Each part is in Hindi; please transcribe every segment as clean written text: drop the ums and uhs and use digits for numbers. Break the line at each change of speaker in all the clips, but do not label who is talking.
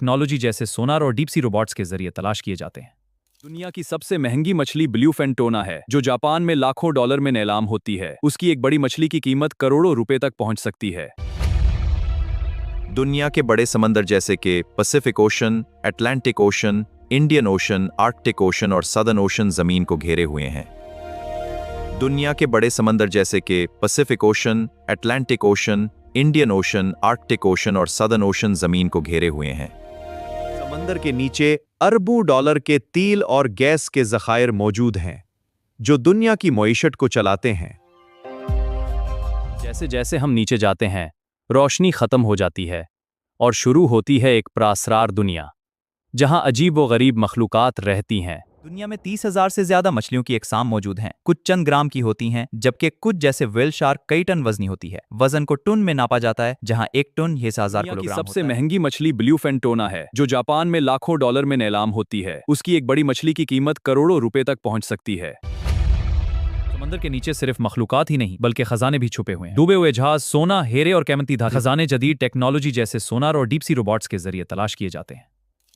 टेक्नोलॉजी जैसे सोनार और डीप सी रोबोट्स के जरिए तलाश किए जाते हैं। दुनिया की सबसे महंगी मछली ब्लूफिन टोना है, जो जापान में लाखों डॉलर में नीलाम होती है। उसकी एक बड़ी मछली की कीमत करोड़ों रुपए तक पहुंच सकती है।
दुनिया के बड़े समंदर जैसे कि Pacific ocean, Atlantic ocean, Indian ocean, Arctic ocean और सदर्न ओशन जमीन को घेरे हुए हैं। दुनिया के बड़े समंदर जैसे कि Pacific ocean, Atlantic ocean, Indian ocean, Arctic ocean और सदर्न ओशन जमीन को घेरे हुए हैं। समंदर के नीचे अरबों डॉलर के तेल और गैस के जखायर मौजूद हैं, जो दुनिया की मईशत को चलाते हैं।
जैसे जैसे हम नीचे जाते हैं, रोशनी खत्म हो जाती है और शुरू होती है एक प्रासरार दुनिया, जहां अजीब व गरीब मखलूकात रहती हैं।
दुनिया में 30,000 से ज्यादा मछलियों की अकसाम मौजूद हैं। कुछ चंद ग्राम की होती हैं, जबकि कुछ जैसे व्हेल शार्क कई टन वजनी होती है। वजन को टन में नापा जाता है, जहां एक टन 1000
दुनिया की
किलोग्राम
सबसे
होता है।
महंगी मछली ब्लूफिन टोना है, जो जापान में लाखों डॉलर में नीलाम होती है। उसकी एक बड़ी मछली की कीमत करोड़ों रुपए तक पहुंच सकती है। समंदर के नीचे सिर्फ मखलूकात ही नहीं, बल्कि खजाने भी छुपे हुए हैं। डूबे हुए जहाज, सोना, हीरे और कीमती धातु खजाने जदीद टेक्नोलॉजी जैसे सोनार और डीप सी रोबोट्स के जरिए तलाश किए जाते हैं।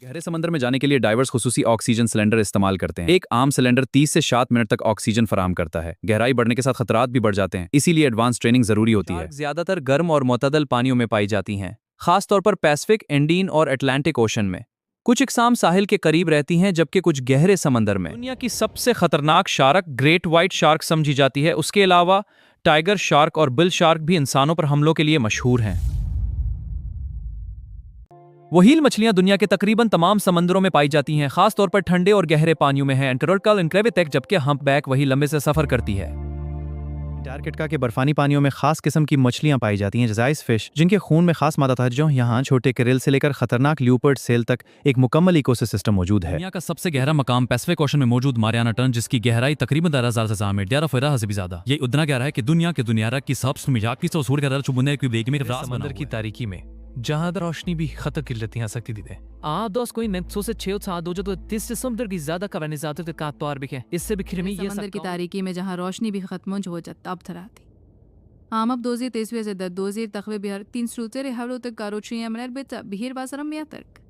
गहरे समंदर में जाने के लिए डाइवर्स खुसूसी ऑक्सीजन सिलेंडर इस्तेमाल करते हैं। एक आम सिलेंडर 30 से 7 मिनट तक ऑक्सीजन फराहम करता है। गहराई बढ़ने के साथ खतरात भी बढ़ जाते हैं, इसीलिए एडवांस ट्रेनिंग जरूरी होती है।
ज्यादातर गर्म और मुतदल पानियों में पाई जाती हैं, खासतौर पर पैसिफिक, इंडियन और अटलांटिक ओशन में। कुछ इकसाम साहिल के करीब रहती हैं, जबकि कुछ गहरे समंदर में।
दुनिया की सबसे खतरनाक शार्क ग्रेट व्हाइट शार्क समझी जाती है। उसके अलावा टाइगर शार्क और बिल शार्क भी इंसानों पर हमलों के लिए मशहूर हैं। व्हेल मछलियां दुनिया के तकरीबन तमाम समंदरों में पाई जाती हैं, खासतौर पर ठंडे और गहरे पानियों में है। एंटार्क्टिका इनक्लेविटेक, जबकि हम्पबैक वही लंबे से सफर करती है।
अंटार्कटिका के बर्फानी पानियों में खास किस्म की मछलियां पाई जाती हैं, जैसे फिश, जिनके खून में खास मादा था। जो यहाँ छोटे क्रिल से लेकर खतरनाक ल्यूपर्ड सेल तक एक मुकम्मल इकोसिस्टम मौजूद है।
दुनिया का सबसे गहरा मकाम पैसिफिक ओशन में मौजूद मारियाना ट्रेंच, जिसकी गहराई तकरीबन 13,000 मीटर 11 से भी ज्यादा। ये उतना गहरा है कि दुनिया के दुनिया की सबसे मिजाज की सूर का चुबुने की वेग में
समंदर की तारीकी में जहां रोशनी भी खतर की लेती हैं सकती दीदे दोस्त कोई नेक्सो से 6 दो जो तो 30 समुद्र की ज्यादा कवने जाते का तौर भी है इससे भी खिरमी ये
समंदर की तारीकी में जहां रोशनी भी खत्म हो जाता अब थराती आमब 2023 से 2000 तकवे बिहार 3 सूते हवलो तक कारोची अमर बेटा बिहिर बासरम या तर्क